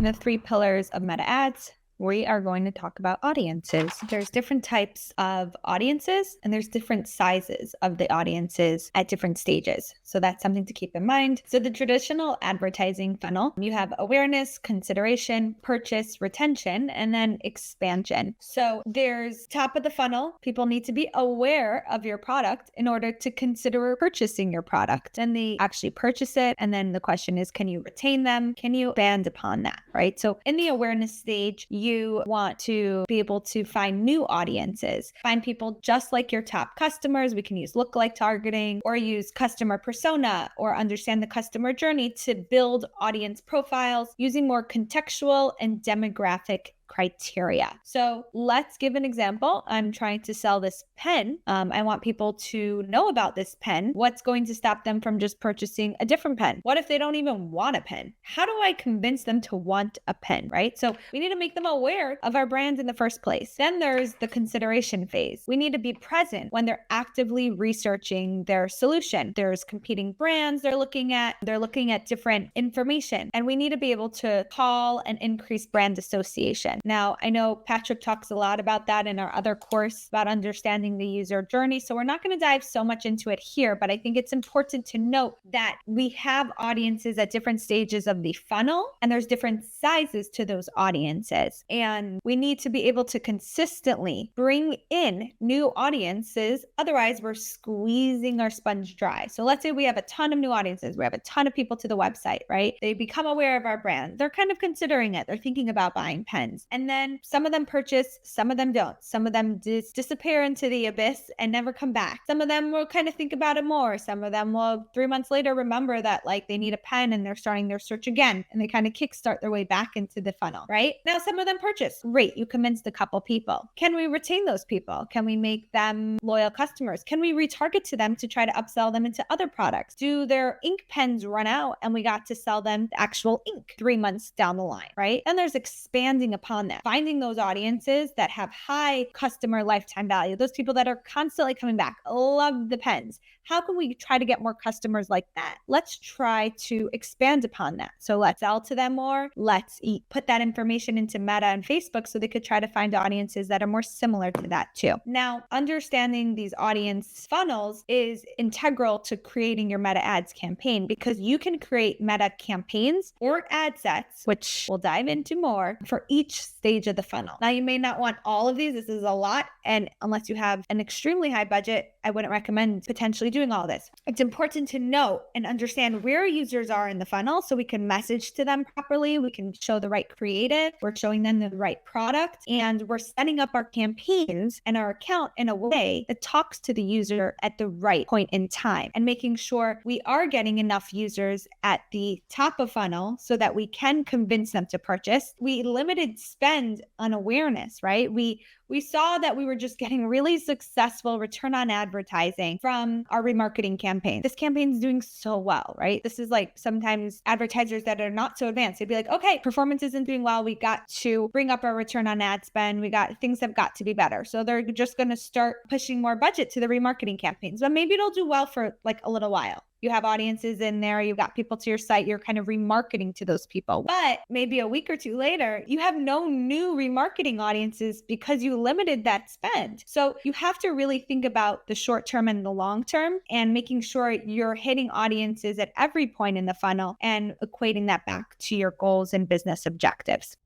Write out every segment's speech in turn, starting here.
The 3 pillars of meta ads, we are going to talk about audiences. There's different types of audiences and there's different sizes of the audiences at different stages. So that's something to keep in mind. So the traditional advertising funnel, you have awareness, consideration, purchase, retention, and then expansion. So there's top of the funnel. People need to be aware of your product in order to consider purchasing your product. And they actually purchase it. And then the question is, can you retain them? Can you expand upon that, right? So in the awareness stage, you want to be able to find new audiences, find people just like your top customers. We can use lookalike targeting or use customer persona or understand the customer journey to build audience profiles using more contextual and demographic criteria. So let's give an example. I'm trying to sell this pen. I want people to know about this pen. What's going to stop them from just purchasing a different pen? What if they don't even want a pen? How do I convince them to want a pen, right? So we need to make them aware of our brand in the first place. Then there's the consideration phase. We need to be present when they're actively researching their solution. There's competing brands they're looking at different information, and we need to be able to call and increase brand association. Now, I know Patrick talks a lot about that in our other course about understanding the user journey. So we're not going to dive so much into it here, but I think it's important to note that we have audiences at different stages of the funnel, and there's different sizes to those audiences. And we need to be able to consistently bring in new audiences. Otherwise, we're squeezing our sponge dry. So let's say we have a ton of new audiences. We have a ton of people to the website, right? They become aware of our brand. They're kind of considering it. They're thinking about buying pens. And then some of them purchase, some of them don't. Some of them disappear into the abyss and never come back. Some of them will kind of think about it more. Some of them will 3 months later remember that like they need a pen and they're starting their search again, and they kind of kickstart their way back into the funnel, right? Now, some of them purchase. Great, you convinced a couple people. Can we retain those people? Can we make them loyal customers? Can we retarget to them to try to upsell them into other products? Do their ink pens run out and we got to sell them the actual ink 3 months down the line, right? And there's expanding upon that, finding those audiences that have high customer lifetime value, those people that are constantly coming back, love the pens. How can we try to get more customers like that? Let's try to expand upon that. So let's sell to them more. Let's put that information into Meta and Facebook so they could try to find audiences that are more similar to that too. Now, understanding these audience funnels is integral to creating your Meta ads campaign, because you can create Meta campaigns or ad sets, which we'll dive into more, for each stage of the funnel. Now, you may not want all of these. This is a lot. And unless you have an extremely high budget, I wouldn't recommend potentially doing all this. It's important to know and understand where users are in the funnel so we can message to them properly. We can show the right creative. We're showing them the right product, and we're setting up our campaigns and our account in a way that talks to the user at the right point in time, and making sure we are getting enough users at the top of funnel so that we can convince them to purchase. We limited spend on awareness, right? We saw that we were just getting really successful return on advertising from our remarketing campaign. This campaign is doing so well, right? This is like sometimes advertisers that are not so advanced, they'd be like, okay, performance isn't doing well. We got to bring up our return on ad spend. Things have got to be better. So they're just going to start pushing more budget to the remarketing campaigns, but maybe it'll do well for like a little while. You have audiences in there, you've got people to your site, you're kind of remarketing to those people. But maybe a week or two later, you have no new remarketing audiences because you limited that spend. So you have to really think about the short term and the long term, and making sure you're hitting audiences at every point in the funnel and equating that back to your goals and business objectives.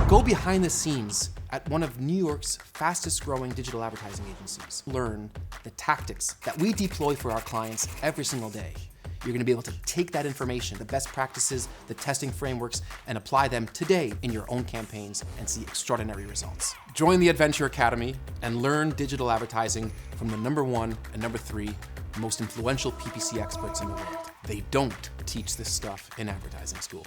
Go behind the scenes at one of New York's fastest growing digital advertising agencies. Learn the tactics that we deploy for our clients every single day. You're gonna be able to take that information, the best practices, the testing frameworks, and apply them today in your own campaigns and see extraordinary results. Join the AdVenture Academy and learn digital advertising from the #1 and #3 most influential PPC experts in the world. They don't teach this stuff in advertising school.